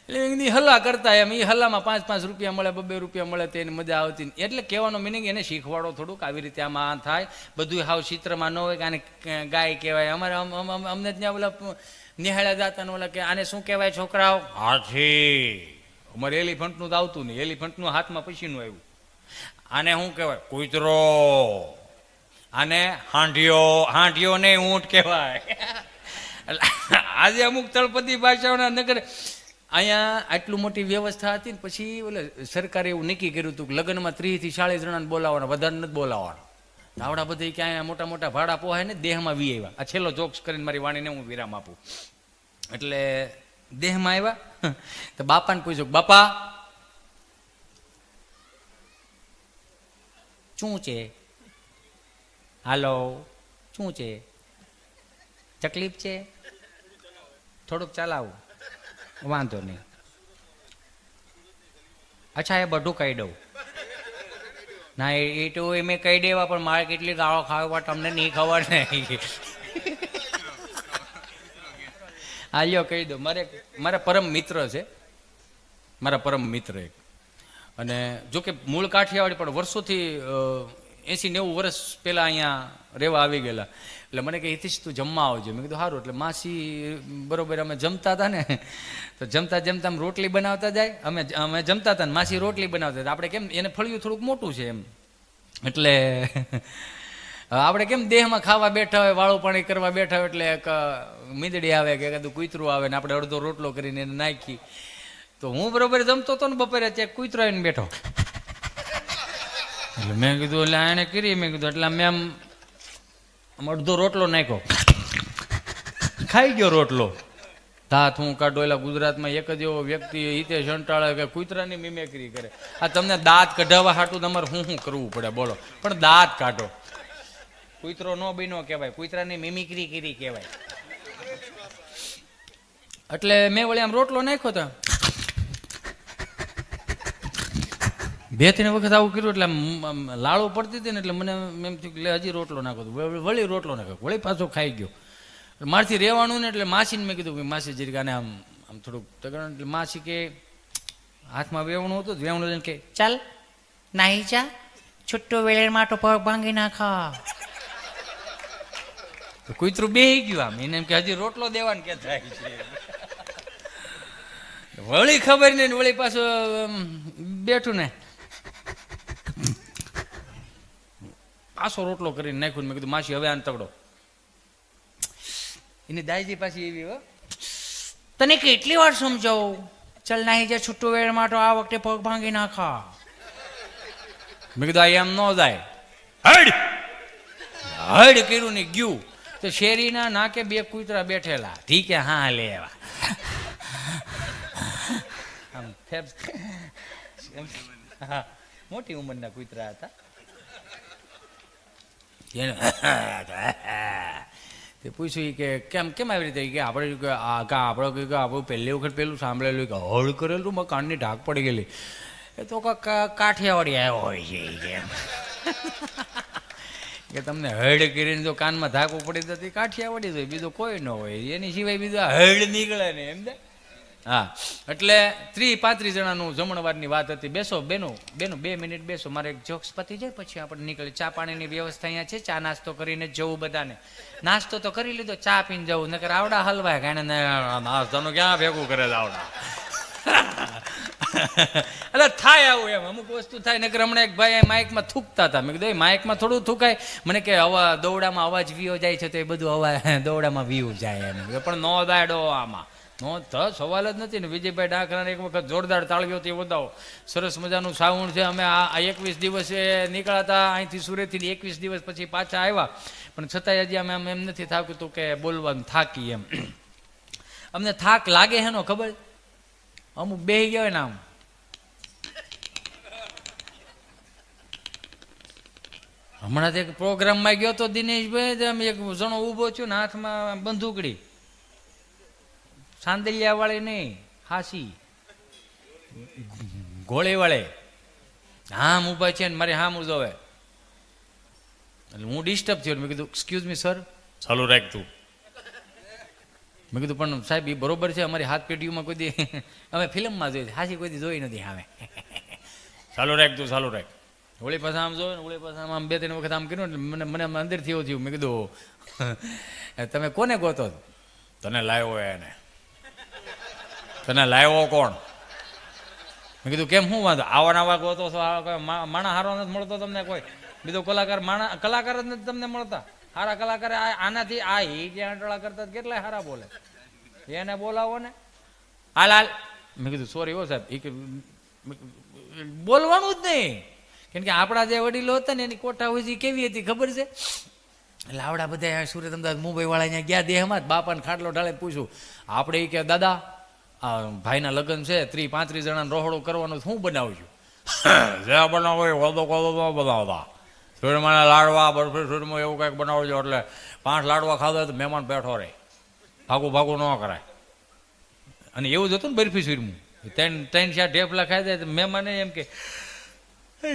એટલે હલ્લા કરતા એમ, એ હલ્લામાં 5-5 રૂપિયા મળે, 2-2 રૂપિયા મળે, તેની મજા આવતી. એટલે કહેવાનો મિનિંગ એને શીખવાડો થોડુંક, આવી રીતે આમાં થાય. બધું હાવ ચિત્રમાં ન હોય કે આને ગાય કહેવાય. અમારે અમને ત્યાં ઓલા નિહાળ્યા જાતા ને ઓલા કે આને શું કહેવાય છોકરાઓ? હાથી. અમારે એલિફન્ટનું તો આવતું નહીં, એલિફન્ટનું હાથમાં પછીનું આવ્યું. આને શું કહેવાય? કૂતરો. આને હાંઢિયો નહીં ઊંટ કહેવાય. આજે અમુક તળપદી ભાષાઓના નગર અહીંયા આટલું મોટી વ્યવસ્થા હતી ને પછી ઓલે સરકારે એવું નક્કી કર્યું હતું કે લગ્નમાં 30 થી 40 જણાને બોલાવવાના, વધારે નથી બોલાવવાના. આવડા બધી ક્યાંય મોટા મોટા ભાડા પોહાય ને દેહમાં વી આવ્યા. આ છેલ્લો જોક્સ કરીને મારી વાણીને હું વિરામ આપું. એટલે દેહમાં આવ્યા તો બાપાને પૂછ્યું, બાપા શું છે? હાલો, શું છે? તકલીફ છે? થોડુંક ચલાવું, વાંધો નહીં. અચ્છા, એ બધું કહી દઉં. ના એ તો મેં કહી દેવા, પણ મારે કેટલી ગાળો ખાવા તમને નહીં ખબર ને. હાલ્યો કહી દો. મારા પરમ મિત્ર છે, મારા પરમ મિત્ર એક. અને જોકે મૂળ કાઠિયાવાડી, પણ વર્ષોથી 80-90 વર્ષ પહેલાં અહીંયા રહેવા આવી ગયેલા. એટલે મને કે હિતેશ તું જમવા આવજો. મેં કીધું સારું. એટલે માસી બરોબર અમે જમતા હતા ને, તો જમતા જમતા રોટલી બનાવતા જાય, અમે જમતા હતા ને માસી રોટલી બનાવતા હતા. આપણે કેમ એને ફળિયું થોડુંક મોટું છે એમ, એટલે આપણે કેમ દેહમાં ખાવા બેઠા હોય, વાળું પાણી કરવા બેઠા હોય, એટલે એક મીંદડી આવે કે કદું કૂતરું આવે ને આપણે અડધો રોટલો કરીને એને નાખી. તો હું બરોબર જમતો હતો ને બપોરે, ત્યાં કૂતરો આવીને બેઠો. એટલે મેં કીધું એટલે એને કરી, મેં કીધું એટલે મેં આમ અડધો રોટલો નાખ્યો, ખાઈ ગયો રોટલો. દાંત હું કાઢો. એટલે ગુજરાતમાં એક જ એવો વ્યક્તિ હિતેશ અંટાળે કે કૂતરાની મિમેક્રી કરે. આ તમને દાંત કઢાવવા હાટું તમારે શું કરવું પડે બોલો, પણ દાંત કાઢો. કૂતરો નો બીનો કહેવાય, કૂતરાની મિમિક્રી કરી કહેવાય. એટલે મેં વળી આમ રોટલો નાખ્યો તો 2-3 વખત આવું કર્યું. એટલે લાળો પડતી હતી ને, એટલે મને એમ થયું કે હજી રોટલો નાખો. વળી રોટલો નાખ્યો, વળી પાછો ખાઈ ગયો. મારથી રહેવાનું ને, એટલે માસીને મેં કીધું કે માસી જરીક આને આમ થોડુંક તગણ. એટલે માસી કે હાથમાં વેવણું હતું, વેવણું કે ચાલ નાહી જા, છૂટો વેળેરમાં તો પગ ભાંગી નાખા. કૂતરું બેહી ગયું આમ, એને એમ કે હજી રોટલો દેવાનું કે થાય છે. વળી ખબર નહીં, વળી પાછું બેઠું ને પાછો રોટલો કરીને નાખ્યું. મેં કીધું માસી હવે આને તગડો. એની દાયજી પાછી એવી, હો તને કેટલી વાર સમજાવું, ચાલ નાહી જા, છૂટો વેળમાં તો આ વખતે પગ ભાંગી નાખા. મેં કીધું આ એમ ન જાય. હડ હડ કર્યું ને ગયું. તો શેરીના નાકે 2 કૂતરા બેઠેલા. ઠીક હા લે એવા મોટી ઉંમરના કૂતરા હતા. તે પૂછ્યું કે કેમ કેમ આવી રીતે કે આપણે આપણું પહેલી વખત પેલું સાંભળેલું કે હળ કરેલું માં કાનની ઢાક પડી ગયેલી. એ તો કાઠિયાવાડી આવ્યો હોય છે કે તમને હળ કરીને જો કાનમાં ધાકું પડી જતી કાઠિયાવાડી હોય, બીજું કોઈ ન હોય. એની સિવાય બીજું હળ નીકળે ને એમ. હા, એટલે 30-35 જણાનું જમણવારની વાત હતી. બેસો બેનો 2 મિનિટ બેસો, મારે એક જોક્સ પતી જાય પછી આપણે નીકળી. ચા પાણીની વ્યવસ્થા અહીંયા છે, ચા નાસ્તો કરીને જવું બધાને. નાસ્તો તો કરી લીધો, ચા પીને જવું. નકર આવડા હલવાય કાને નાસ્તાનું ક્યાં ભેગું કરે આવડા. એટલે થાય આવું એમ, અમુક વસ્તુ થાય. નકર હમણાં એક ભાઈ માઇકમાં થૂકતા હતા. મેં કીધું માઇકમાં થોડું થૂકાય. મને કે દોડામાં અવાજ વીયો જાય છે, તો એ બધું અવાજ દોડામાં વીવું જાય એમ, પણ નો દાડો આમાં નો તો સવાલ જ નથી ને. વિજયભાઈ ડાકરાને એક વખત જોરદાર તાળીઓથી વધાવો. સરસ મજાનું સાઉન્ડ છે. અમે આ 21 દિવસે નીકળ્યા અહીંથી સુરતથી. 21 દિવસ પછી પાછા આવ્યા, પણ છતાંય હજી અમે એમ નથી થાકતું કે બોલવાનું થાકી એમ. અમને થાક લાગે હેનો ખબર? અમુક બેહી ગયા હોય ને આમ, હમણાં એક પ્રોગ્રામમાં ગયો તો દિનેશભાઈ, એક જણો ઊભો થયો ને હાથમાં બંદૂકડી, સાંદલિયા વાળી નહીં, હાસી ગોળી વાળે. હામ ઉભા છે ને મારે હામ જોવે. એટલે હું ડિસ્ટર્બ થયો. મેં કીધું એક્સક્યુઝ મી સર. ચાલુ રાખ તું. મેં કીધું પણ સાહેબ એ બરોબર છે, અમારી હાથ પેઢીઓમાં કોઈ દી અમે ફિલ્મમાં જોઈ, હાસી કોઈ દી જોઈ નથી. હવે ચાલુ રાખ તું, ચાલુ રાખ. હોળી પાછા આમ જોયું ને, હોળી પાછા આમ 2-3 વખત આમ કર્યું ને, મને અંદરથી એવું થયું. મેં કીધું તમે કોને ગોતો? તને લાવ્યો એને. તને લાવ્યો કોણ? મેં કીધું કેમ શું વાંધો? આવા નવા ગોતો છો, માણા હારો નથી મળતો તમને કોઈ? બીજો કલાકાર જ નથી તમને મળતા? સારા કલાકાર આનાથી આ જે આંટળા કરતા કેટલાય સારા બોલે, એને બોલાવો ને. હાલ. મેં કીધું સોરી હો સાહેબ, એ બોલવાનું જ નહીં. કેમ કે આપણા જે વડીલો હતા ને એની કોઠા હોય કેવી હતી ખબર છે? એટલે આવડા બધા સુરત અમદાવાદ મુંબઈ વાળા અહીંયા ગયા દેહમાં જ બાપાને ખાટલો ઢાળે પૂછ્યું. આપણે એ કે દાદા આ ભાઈના લગ્ન છે, 30-35 જણાને રોહડો કરવાનું, શું બનાવશું? જે બનાવો એ વળદો કોદો ન બનાવતા, સુરમાના લાડવા, બરફી સુરમાં એવું કંઈક બનાવજો, એટલે 5 લાડવા ખાધા તો મહેમાન બેઠો રહે, ભાગું ન કરાય. અને એવું જ હતું ને બરફી સુરમું, 3-4 ઢેફલા ખાઈ જાય તો મહેમાને એમ કે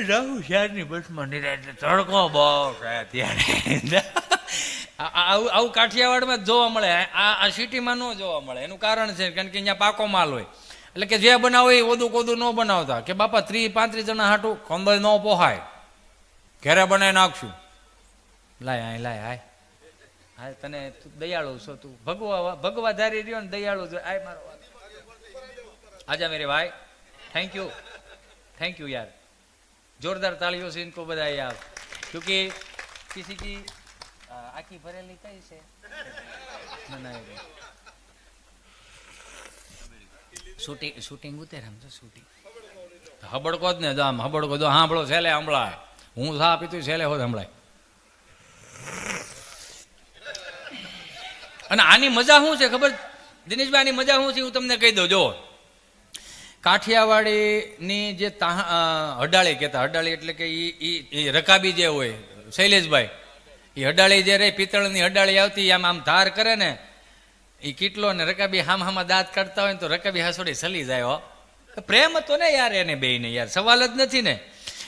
રાહુ શહેરની બસમાં નિરાય, એટલે તડકો બહુ છે ત્યારે. આવું કાઠિયાવાડમાં જ જોવા મળે, આ સિટીમાં ન જોવા મળે. એનું કારણ છે કારણ કે અહીંયા પાકો માલ હોય, એટલે કે જે બનાવો એ ઓદું કોદું ન બનાવતા. કે બાપા 30-35 જણા હાટું કંદોય ન પોહાય, ઘરે બનાવી નાખશું. લાય હાય તને દયાળુ છો તું, ભગવા ધારી રહ્યો ને દયાળુ જો. આય મારો આજા મેરે ભાઈ, थैंक यू यार, जोरदार तालियों से इनको बधाई आप, क्योंकि किसी की आँखी भरेली कैसे શૂટિંગ ઉતરે આમ તો શૂટિંગ હબડકો જ ને આમ હબડકો જો સાંભળો છેલ્લે હંભળાય, હું સા પીતું છેલ્લે હોત હંભળાય. અને આની મજા શું છે ખબર દિનેશભાઈ? આની મજા શું છે હું તમને કહી દઉં. જો કાઠિયાવાડીની જે હડાળી કહેતા, હડાળી એટલે કે એ રકાબી જે હોય શૈલેષભાઈ, એ હડાળી જે રહે પિત્તળની હડાળી આવતી, આમ ધાર કરે ને એ કીટલો ને રકાબી હામાં દાંત કાઢતા હોય ને તો રકાબી હાસોડી સલી જાય. હો પ્રેમ હતો ને યાર એને બેયને, યાર સવાલ જ નથી ને.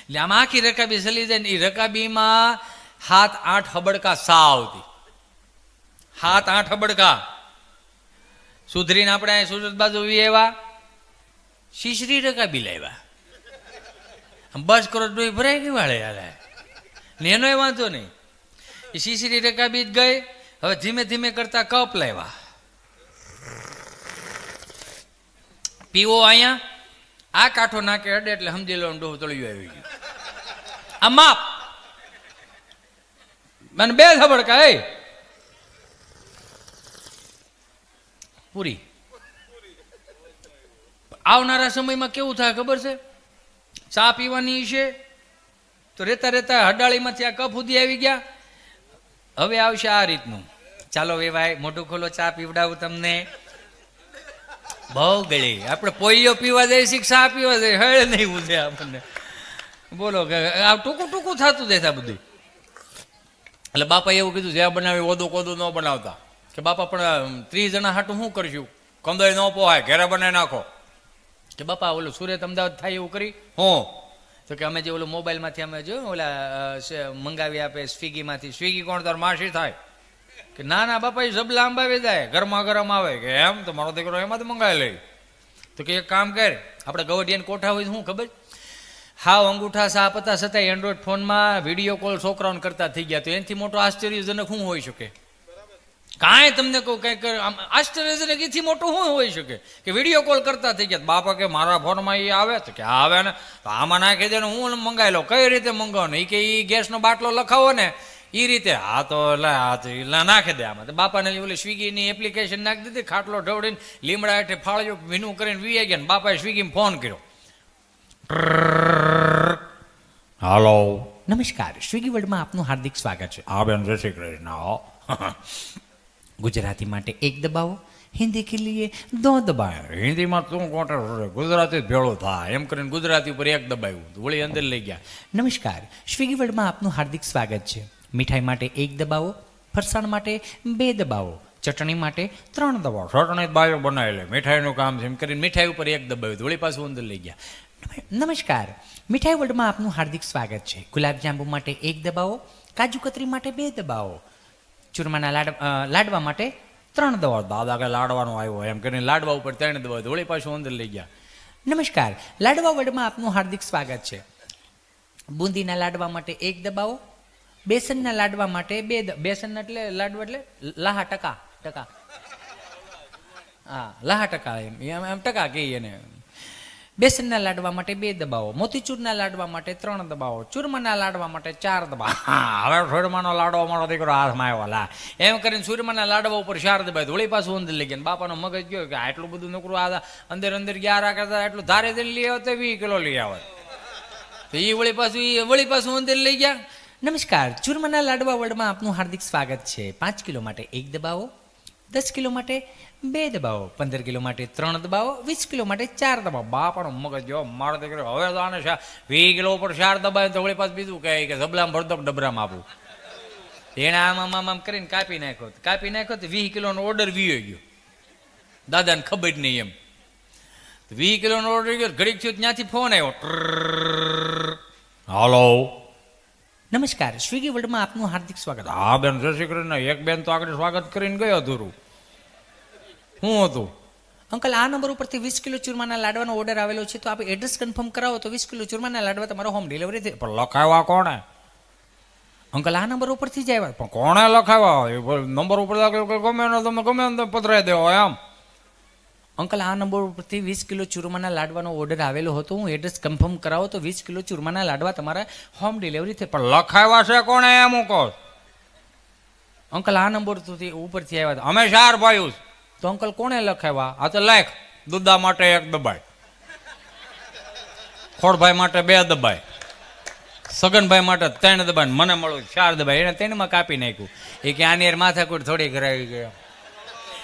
એટલે આમ આખી રકાબી સલી જાય ને એ રકાબીમાં 7-8 હબડકા સા આવતી, 7-8 હબડકા. સુધરીને આપણે સુરત બાજુ એવા શીશરી રકાબી લાવ્યા, બસ કરોડ ડોઈ ભરાઈ ગઈ વાળે યાર ને એનો એ વાંધો નહીં. એ શીશરી રકાબી જ ગઈ. હવે ધીમે ધીમે કરતા કપ લાવ્યા, પીવો અહીંયા આ કાંઠો નાકે અડે એટલે સમજી લો ડોહ તળિયું આવી ગયું. આ માપ મને 2 થબડકા એ પૂરી. આવનારા સમયમાં કેવું થાય ખબર છે? ચા પીવાની છે તો રેતા રેતા હડાળીમાંથી આ કપ સુધી આવી ગયા. હવે આવશે આ રીતનું, ચાલો વેવાય મોઢું ખોલો, ચા પીવડાવું તમને. બહુ ગળી આપણે પોઈયો પીવા જઈએ, શિક્ષા પીવા જઈએ, હળ નહીં ઉધે આપણને. બોલો કે આ ટૂંકું થતું જાય બધું. એટલે બાપા એવું કીધું જ્યાં બનાવી ઓદું કોદું ન બનાવતા. કે બાપા પણ 30 જણા હાટું શું કરશું? કંદોય ન પોહાય, ઘરે બનાવી નાખો. કે બાપા ઓલું સુરત અમદાવાદ થાય એવું કરી હું તો કે અમે જે ઓલું મોબાઈલમાંથી અમે જોયું ઓલા મંગાવી આપે સ્વિગીમાંથી. સ્વિગી કોણ તાર માસી થાય? કે ના બાપા એ જબલા અંબાવી જાય, ગરમ આવે. કે એમ તો મારો દીકરો એમાંથી મંગાવી લે. તો કે એક કામ કર, આપણે ગવડિયાને કોઠા હોય શું ખબર? હાવ અંગૂઠા સા પતા છતાંય એન્ડ્રોઈડ ફોનમાં વિડીયો કોલ છોકરાઓને કરતા થઈ ગયા. તો એનાથી મોટો આશ્ચર્યજનક શું હોઈ શકે? કાંઈ તમને કહું કંઈક આશ્ચર્યજનક એથી મોટું શું હોઈ શકે કે વિડીયો કોલ કરતા થઈ ગયા. બાપા કે મારા ફોનમાં એ આવે તો કે આવે ને, તો આમાં નાખી દે ને હું મંગાવી લો. કઈ રીતે મંગાવો? એ કે એ ગેસનો બાટલો લખાવો ને એ રીતે. હા તો નાખી દે આમાં. તો બાપાને ઓલી સ્વિગીની એપ્લિકેશન નાખી દીધી, ખાટલો ઢવડીને લીમડા હેઠે ફાળ્યો, ભીનું કરીને વી ગયા ને બાપાએ સ્વિગીમાં ફોન કર્યો. હાલો, નમસ્કાર, સ્વિગી વર્લ્ડમાં આપનું હાર્દિક સ્વાગત છે. હા બેન, જય શ્રી કૃષ્ણ. ગુજરાતી માટે 1 દબાવો, હિન્દી કે લીએ 2 દબાવો. હિન્દીમાં તું કોટર ગુજરાતી ભેળો થાય એમ કરીને ગુજરાતી ઉપર 1 દબાવ્યું, વળી અંદર લઈ ગયા. નમસ્કાર, સ્વિગી વર્લ્ડમાં આપનું હાર્દિક સ્વાગત છે. મીઠાઈ માટે 1 દબાવો, ફરસાણ માટે 2 દબાવો, ચટણી માટે 3 દબાવો. ચટણી બાયો બનાવી લે, મીઠાઈનું કામ છે એમ કરીને મીઠાઈ ઉપર 1 દબાવ્યું, વળી પાછું અંદર લઈ ગયા. નમસ્કાર, મીઠાઈ વર્લ્ડમાં આપનું હાર્દિક સ્વાગત છે. ગુલાબજાંબુ માટે 1 દબાવો, કાજુ કતરી માટે 2 દબાવો, ચૂરમાના લાડવા માટે 3 દવા. દાદા કે લાડવાનો આવ્યો એમ કરીને લાડવા ઉપર 3 દવા વળી પાછું અંદર લઈ ગયા. નમસ્કાર, લાડવા વર્લ્ડમાં આપનું હાર્દિક સ્વાગત છે. બુંદીના લાડવા માટે 1 દબાવો, બેસનના લાડવા માટે 2. બેસન એટલે લાડવા એટલે લાહા ટકા. હા, લાહા ટકા એમ ટકા કહીએ ને. બેસનના લાડવા માટે 2 દબાવો, મોતીચૂરના લાડવા માટે 3 દબાવો, ચૂરમાના લાડવા માટે 4 દબાવો. હવે સુરમાનો લાડવા મારો દીકરો હાથમાં આવ્યો લા એમ કરીને સુરમાના લાડવા ઉપર 4 દબાય વળી પાછું અંદર લઈ ગયા. બાપાનો મગજ ગયો કે આટલું બધું નોકરું આ અંદર ગયા રાખતા એટલું ધારે દઈને લઈ આવે તો 20 કિલો લઈ આવે. તો એ વળી પાછું અંદર લઈ ગયા. નમસ્કાર, ચૂરમાના લાડવા વર્લ્ડમાં આપનું હાર્દિક સ્વાગત છે. 5 કિલો માટે 1 દબાવો, 10 કિલો માટે 2 દબાવો, 15 કિલો માટે 3 દબાવો, 20 કિલો માટે 4 દબાવો. બાપાનો મગજ જો મારો દીકરો હવે તો આને 20 કિલો ઉપર 4 દબાવે તો વળી પાછું બીજું કહે કે ઝબલામાં ભરતો ડબરામાં આપું. એને આમ કરીને કાપી નાખ્યો તો 20 કિલોનો ઓર્ડર વીયો ગયો. દાદાને ખબર જ નહીં એમ. 20 કિલોનો ઓર્ડર ગયો. ઘડીક થયું ત્યાંથી ફોન આવ્યો. હાલો, નમસ્કાર, સ્વિગી વર્લ્ડમાં આપનું હાર્દિક સ્વાગત. હા બેન, જય શ્રી કૃષ્ણ. એક બેન તો આગળ સ્વાગત કરીને ગયો અધૂરું. શું હતું? અંકલ, આ નંબર ઉપરથી 20 કિલો ચૂરમાના લાડવાનો ઓર્ડર આવેલો છે, તો આપ એડ્રેસ કન્ફર્મ કરાવો તો 20 કિલો ચૂરમાના લાડવા તમારો હોમ ડિલિવરી થઈ. પણ લખાવ્યા કોણે? અંકલ, આ નંબર ઉપરથી જ આવ્યા. પણ કોણે લખાવ્યા? નંબર ઉપર તમે ગમે પધરાઈ દેવો એમ. અંકલ, આ નંબર ઉપરથી 20 કિલો ચૂરમાના લાડવાનો ઓર્ડર આવેલો હતો, હું એડ્રેસ કન્ફર્મ કરાવો તો 20 કિલો ચૂરમાના લાડવા તમારા હોમ ડિલિવરી થઈ. પણ લખાવ્યા છે કોણે એમ હું કહું? અંકલ, આ નંબર ઉપરથી આવ્યા હતા. અમે 4 ભાઈઓ. તો અંકલ કોણે લખાવ્યા? આ તો લાખ. દુદા માટે 1 દબાય, ખોડભાઈ માટે 2 દબાય, સગનભાઈ માટે 3 દબાય, મને મળ્યું 4 દબાય. એને 3માં કાપી નાખ્યું. એ કે આની યાર માથાકૂટ થોડી કરાવી ગયો.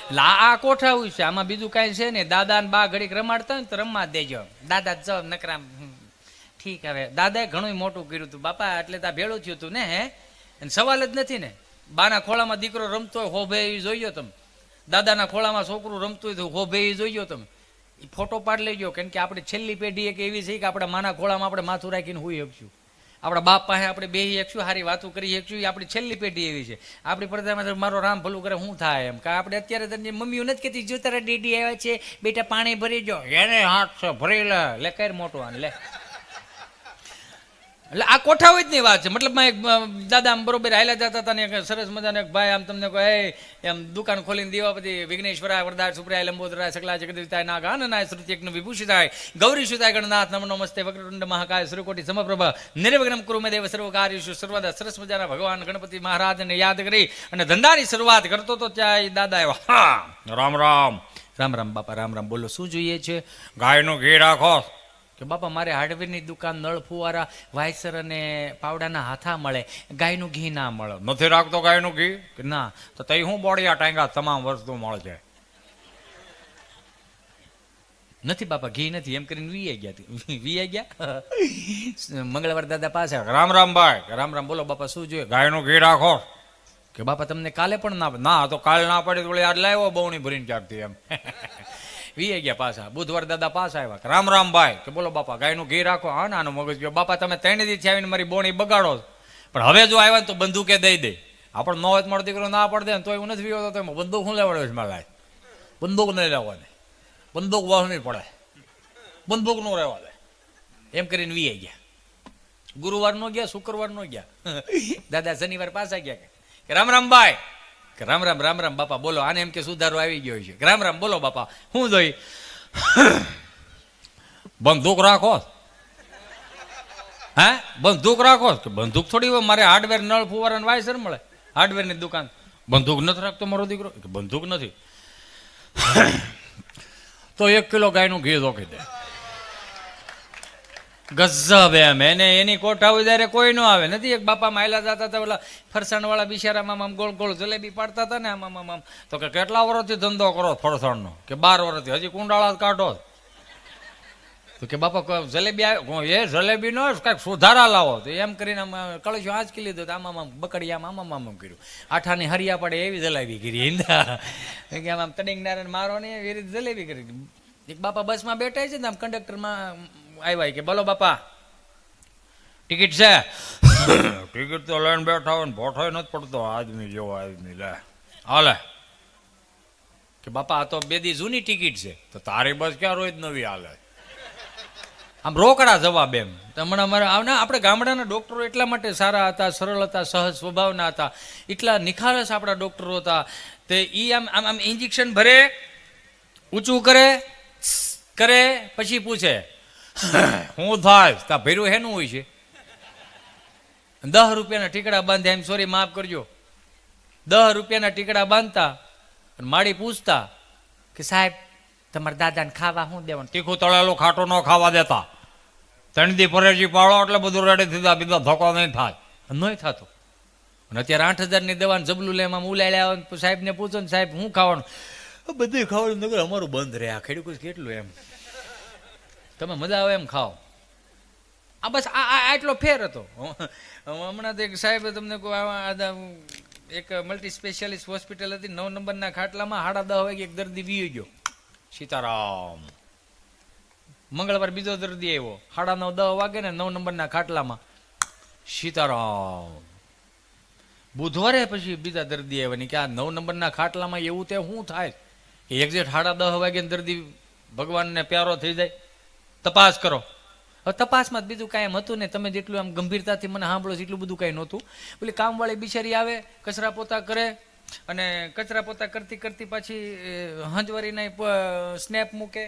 એટલે આ કોઠાવું છે, આમાં બીજું કાંઈ છે ને. દાદા ને બા ઘડીક રમાડતા હોય ને તો રમવા દેજો. દાદા જવાબ નકરા ઠીક. હવે દાદાએ ઘણું મોટું કર્યું હતું બાપા, એટલે ત્યાં ભેળું થયું હતું ને. હે, સવાલ જ નથી ને. બાના ખોળામાં દીકરો રમતો હોય હોભે એ જોઈયો તમે. દાદાના ખોળામાં છોકરું રમતું હોય તો હોભે એ જોઈયો તમે. એ ફોટો પાડ લેજો. કેમ કે આપણે છેલ્લી પેઢી એક એવી છે કે આપણા માના ખોળામાં આપણે માથું રાખીને હોઈ શકશું. આપણા બાપ પાસે આપણે બેસી શકશું, સારી વાતો કરી શકશું. એ આપણી છેલ્લી પેઢી એવી છે. આપણી પડદામાં મારો રામ ભલું કરે શું થાય એમ. કે આપણે અત્યારે તો મમ્મીઓ નથી કહેતી જો તારા ડેડી આવ્યા છે બેટા પાણી ભરી જો. એને હાથ છે ભરી લે કર મોટું આને લે. એટલે આ કોઠાવી જ ની વાત છે. મતલબમાં એક દાદા આમ બરોબર હાલ્યા જતા હતા ને એક સરસ મજાનો એક ભાઈ આમ તમને કહે એમ દુકાન ખોલીને દીવાપતિ વિઘ્નેશ્વરાય વરદાય સુપ્રાય લંબોદરાય સકલા જગદીતાય નાગાનનાય શ્રુતિ એકનું વિભૂષિતાય ગૌરી સુતાય ગણનાથ નમો નમસ્તે વક્રતુંડ મહાકાય સૂર્યકોટી સમપ્રભ નિર્વિઘ્નમ કુરુ મે દેવ સર્વ કાર્યેષુ સર્વદા. સરસ મજાના ભગવાન ગણપતિ મહારાજને યાદ કરી અને ધંધાની શરૂઆત કરતો તો ત્યાં દાદા આવ્યા. રામ રામ. રામ રામ બાપા. રામ રામ. બોલો શું જોઈએ છે? ગાયનું ઘી રાખો. કે બાપા મારે હાર્ડવેરની દુકાન, નળ ફુવારા, વાયસર અને પાવડાના હાથા મળે, ગાયનું ઘી ના મળે. નથી રાખતો ગાયનું ઘી? ના. તો તઈ હું બોડિયા ટાંગા તમામ વસ્તુ મળશે. નથી બાપા ઘી નથી એમ કરીને વી ગયા. મંગળવાર દાદા પાસે રામ રામ ભાઈ. રામ રામ. બોલો બાપા શું જોઈએ? ગાયનું ઘી રાખો. કે બાપા તમને કાલે પણ ના તો કાલે ના પડી તો યાદ લાવ્યો બહુણી ભરીને ક્યાંકથી એમ. વી ગયા પાછા. બુધવાર દાદા પાછા આવ્યા. રામ રામ ભાઈ. કે બોલો બાપા ગાયનું ઘી રાખો. હા નાનો મગજ ગયો. બાપા તમે 3 દિવસથી આવીને મારી બોણી બગાડો. પણ હવે જો આવ્યા તો બંદૂકે દઈ દે. આપણે ન હોય મારો દીકરો ના પડે ને તો એવું નથી વિયો તો બંદૂક શું લેવાડ્યો છે મારા? બંદૂક નહીં લેવાની. બંદૂક વાહની પડે. બંદૂક નો રહેવા દે એમ કરીને વી ગયા. ગુરુવાર નો ગયા, શુક્રવાર નો ગયા. દાદા શનિવાર પાછા ગયા. કે રામ રામ ભાઈ. કે રામ રામ. રામ રામ બાપા. બોલો. આને એમ કે સુધારો આવી ગયો છે. રામ રામ. બોલો બાપા શું જોઈ? બંદૂક રાખો. હા બંદૂક રાખો. કે બંદૂક થોડી હોય મારે હાર્ડવેર નળ ફુવારા વાયસર મળે. હાર્ડવેરની દુકાન. બંદૂક નથી રાખતો મારો દીકરો? કે બંદૂક નથી. તો 1 કિલો ગાયનું ઘી રોકી દે. ગજબ એમ. એને એની કોઠા ઉધારે કોઈ નો આવે નથી. એક બાપા માયલા જતા હતા ઓલા ફરસાણ વાળા બિચારામાં આમ ગોળ ગોળ જલેબી પાડતા હતા ને આમ. તો કે કેટલા વર્ષથી ધંધો કરો ફરસાણનો? કે 12 વર્ષથી. હજી કુંડાળા કાઢો. તો કે બાપા જલેબી આવે. એ જલેબી નો કઈક સુધારા લાવો. તો એમ કરીને કળશો આંચકી લીધો. તો આમ બકડિયા આમ કર્યું. આઠાની હરિયા પડે એવી જલેબી કરી. આમ તડીંગનાર મારો ને એવી રીતે જલેબી કરી. એક બાપા બસમાં બેઠા છે ને આમ કંડક્ટરમાં આવ્યા કે બોલો બાપા ટિકિટ છે? ટિકિટ તો લઈને બેઠા હોય ને ભોઠો નથી પડતો આદમી જેવો આદમી લે હાલે કે બાપા આ તો 2 દી જૂની ટિકિટ છે. તો તારી બસ ક્યાં રોજ નવી હાલે? આમ રોકડા જવાબ એમ. હમણાં અમારા આપણે ગામડાના ડૉક્ટરો એટલા માટે સારા હતા, સરળ હતા, સહજ સ્વભાવના હતા, એટલા નિખાલસ આપણા ડૉક્ટરો હતા. તે એ આમ આમ આમ ઇન્જેક્શન ભરે, ઊંચું કરે કરે, પછી પૂછે શું થાય? તા ભર્યું હેનું હોય છે? 10 રૂપિયાના ટીકડા બાંધ્યા. એમ સોરી માફ કરજો, 10 રૂપિયાના ટીકડા બાંધતા અને માળી પૂછતા કે સાહેબ તમારા દાદાને ખાવા શું દેવાનું? તીખું તળેલું ખાટું ન ખાવા દેતા. 3 દી પરેજી પાડો એટલે બધું રેડી થતા, બીજા ધોકો નહીં થાય. નહીં થતો. અને અત્યારે 8,000ની દવાનું જબલું લે એમાં ઉલાડ્યા. સાહેબને પૂછો ને સાહેબ શું ખાવાનું? બધું ખાવાનું નગર અમારું બંધ રહે. આ ખેડૂત કેટલું એમ તમે મજા આવે એમ ખાઓ. આ બસ આ આટલો ફેર હતો. હમણાં તો એક સાહેબ તમને એક મલ્ટી સ્પેશિયાલિસ્ટ હોસ્પિટલ હતી, 9 નંબરના ખાટલામાં 10:30 વાગે એક દર્દી વી ગયો. સીતારામ. મંગળવાર બીજો દર્દી આવ્યો, 9:30 વાગે ને 9 નંબરના ખાટલામાં. સીતારામ. બુધવારે પછી બીજા દર્દી આવ્યા કે આ 9 નંબરના ખાટલામાં એવું તે શું થાય કે એક્ઝેક્ટ 10:30 વાગે દર્દી ભગવાનને પ્યારો થઈ જાય? તપાસ કરો. હવે તપાસમાં બીજું કાંઈ એમ હતું ને, તમે જેટલું આમ ગંભીરતાથી મને સાંભળો છો એટલું બધું કાંઈ નહોતું. પેલી કામવાળી બિચારી આવે, કચરા પોતા કરે, અને કચરા પોતા કરતી કરતી પાછી હંજવારીના સ્નેપ મૂકે.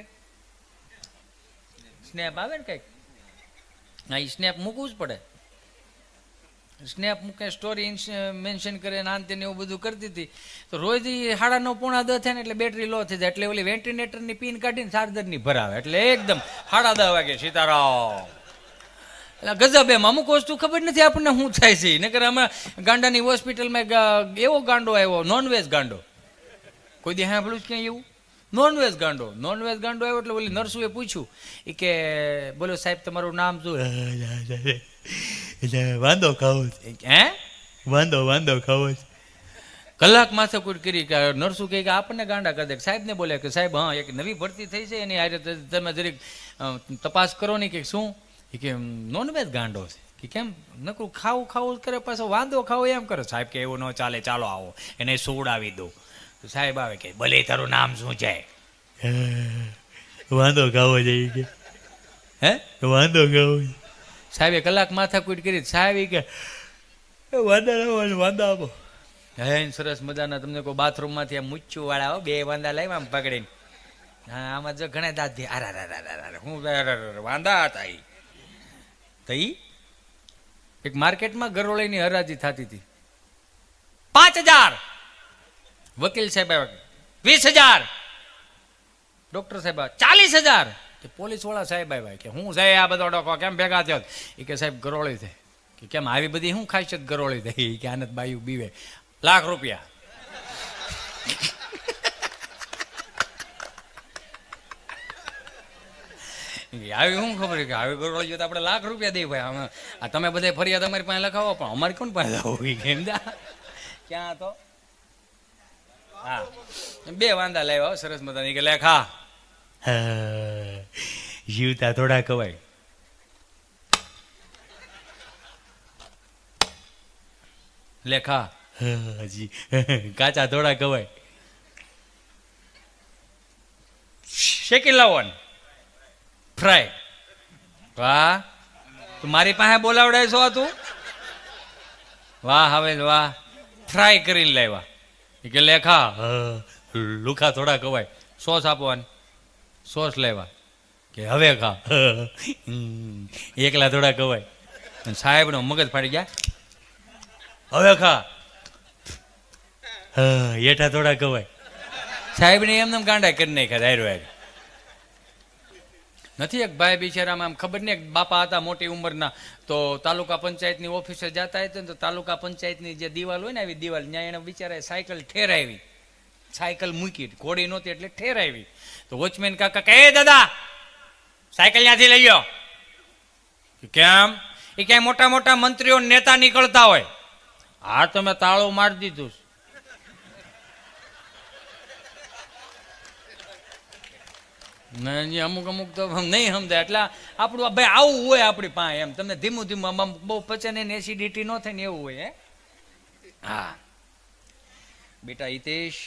સ્નેપ આવે ને કંઈક, હા એ સ્નેપ મૂકવું જ પડે. સ્નેપ મૂકે, સ્ટોરી મેન્શન કરે, આંતે ને એવું બધું કરતી હતી. તો રોજ 9:30 પોણા 10 થાય ને એટલે બેટરી લો થઈ જાય, એટલે ઓલી વેન્ટિલેટરની પિન કાઢીને ચાર્જરની ભરાવે, એટલે એકદમ 10:30 વાગે સીતારામ. એટલે ગજબ એમ. અમુક વસ્તુ ખબર નથી આપણને શું થાય છે. નકર હમણાં ગાંડાની હોસ્પિટલમાં એવો ગાંડો આવ્યો, નોનવેજ ગાંડો. કોઈ દી સાંભળ્યું જ ક્યાંય એવું? નોનવેજ ગાંડો. નોનવેજ ગાંડો આવ્યો એટલે ઓલી નર્સુએ પૂછ્યું એ કે બોલો સાહેબ તમારું નામ શું? એટલે વાંધો ખાવો છે. હે વાંધો ખાવો છે. કલાક માથાકૂટ કરી કે નર્સુ કહે કે આપણને ગાંડા કરી દે. સાહેબને બોલ્યા કે સાહેબ હા એક નવી ભરતી થઈ છે એની હારે તમે જરીક તપાસ કરો ને. કે શું? એ કે નોનવેજ ગાંડો છે. કે કેમ? નકરું ખાવું કરે, પાછો વાંધો ખાવો એમ કરે. સાહેબ કે એવું ન ચાલે, ચાલો આવો એને સોડાવી દો. તો સાહેબ આવે કે ભલે તારું નામ શું છે? વાંધો ખાવો જાય કે હે વાંધો ખાવો. સાહેબે કલાક માથાકૂટ કરી. સાહેબ કે વાંધા આપો. હે સરસ મજાના તમને કોઈ બાથરૂમમાંથી આમ મૂચ્યું વાળા 2 વાંદા લાવ્યા આમ પકડીને. હા આમાં જો ઘણા દાંત દે. હું વાંદા હતા. તો એક માર્કેટમાં ગરોળીની હરાજી થતી હતી. 5,000. વકીલ સાહેબ 20,000. ડોક્ટર સાહેબ 40,000. પોલીસ વાળા સાહેબ આવ્યા કે હું સાહેબ આ બધો ડોકો કેમ ભેગા થયો? એ કે સાહેબ ગરોળી થઈ. કે કેમ આવી બધી શું ખાય છે ગરોળી થઈ? કે આનંદ બાયુ બીવે. લાખ રૂપિયા. આવી શું ખબર કે આવી ગરોળી તો આપણે લાખ રૂપિયા દઈએ ભાઈ. આ તમે બધા ફરિયાદ અમારી પાસે લખાવો, પણ અમારી કોણ પાસે હોવી? કેમ ક્યાં તો હા 2 વાંદા લાવ્યા સરસ મજાની. કે લેખા જીવતા થોડા કવાય. લેખા હજી કાચા થોડા કવાય. શેકી લાવો ફ્રાય. વાહ તું મારી પાસે બોલાવડાય છો તું? વાહ હવે વાહ ફ્રાય કરીને લાવ્યા. કે લેખા લુખા થોડા કવાય. સોસ આપવાની. સોસ લેવા. કે હવે ખા. એકલા થોડા કવાય. સાહેબનો મગજ ફાડી ગયા. હવે ખા. એઠા થોડા કવાય. સાહેબને એમને ગાંડા કરી નાખ્યા હારો હારે. નથી એક ભાઈ બિચારામાં આમ ખબર નહીં, બાપા હતા મોટી ઉંમરના, તો તાલુકા પંચાયતની ઓફિસે જતા હતા ને તો તાલુકા પંચાયતની જે દિવાલ હોય ને આવી દિવાલ, ત્યાં એને બિચારાએ સાયકલ ઠેરાવી. સાયકલ મૂકી, ઘોડી નહોતી એટલે ઠેરાવી. તો વોચમેન કાકા કહે દાદા સાયકલ ત્યાંથી લઈ ગયો. કેમ? એ ક્યાંય મોટા મોટા મંત્રીઓ નેતા નીકળતા હોય. હા તમે તાળું મારી દીધું. અમુક અમુક તો નહીં સમજાય. એટલે આપણું ભાઈ આવું હોય આપણી પાસે એમ. તમને ધીમું ધીમું બહુ પચે ને એસિડિટી ન થાય ને એવું હોય. હે હા બેટા હિતેશ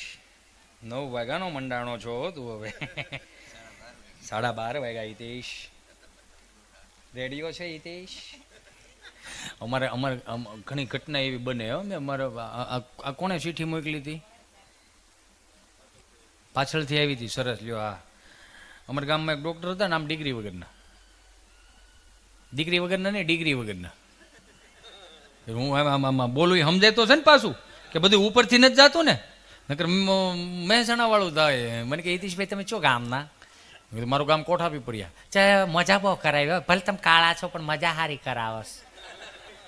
9 વાગ્યાનો મંડાણો છો તું હવે 12:30 વાગ્યા હિતેશ રેડિયો છે હિતેશ અમારે ઘણી ઘટના એવી બને હો મેં અમારે આ કોણે ચીઠી મોકલી હતી પાછળથી આવી હતી સરસ લ્યો હા અમારા ગામમાં એક ડૉક્ટર હતા ને આમ ડિગ્રી વગરના નહીં ડિગ્રી વગરના હું આમાં બોલું સમજાય તો છે ને પાછું કે બધું ઉપરથી નથી જાતું ને નકર મહેસાણા વાળું થાય મને કે હિતેશભાઈ તમે ચો ગામના મારું ગામ કોઠાપી પડ્યા ચાહે મજા બહુ કરાવી ભલે તમે કાળા છો પણ મજા સારી કરાવસ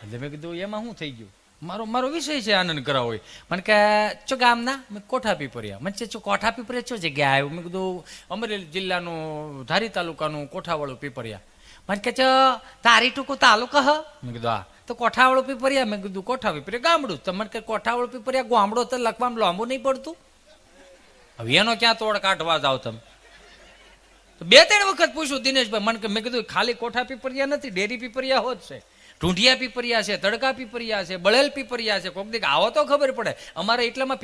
એટલે મેં કીધું એમાં શું થઈ ગયું મારો વિષય છે આનંદ કરાવો હોય મને કે ચો ગામના મેં કોઠાપી પડ્યા મને ચો કોઠાપી પડ્યા ચો જગ્યા આવ્યું મેં કીધું અમરેલી જિલ્લાનું ધારી તાલુકાનું કોઠાવાળું પીપરિયા મને કે ચો તારી ટૂંકું તાલુકા હ મેં કીધું હા તો કોઠાવાળું પીપરિયા મેં કીધું કોઠા પીપરિયા ગામડું તો મને કે કોઠાવાળું પીપરિયા ગામડો તો લખવામાં લાંબુ નહીં પડતું હવે એનો ક્યાં તોડ કાઢવા જાવ તમે તો 2-3 વખત પૂછ્યું દિનેશભાઈ મને કે મેં કીધું ખાલી કોઠા પીપરિયા નથી ડેરી પીપરિયા હોત છે ઢૂંઢિયા પીપરિયા છે તડકા પીપરિયા છે બળેલ પીપરિયા છે કોક દીક આવો તો ખબર પડે અમારે એટલામાં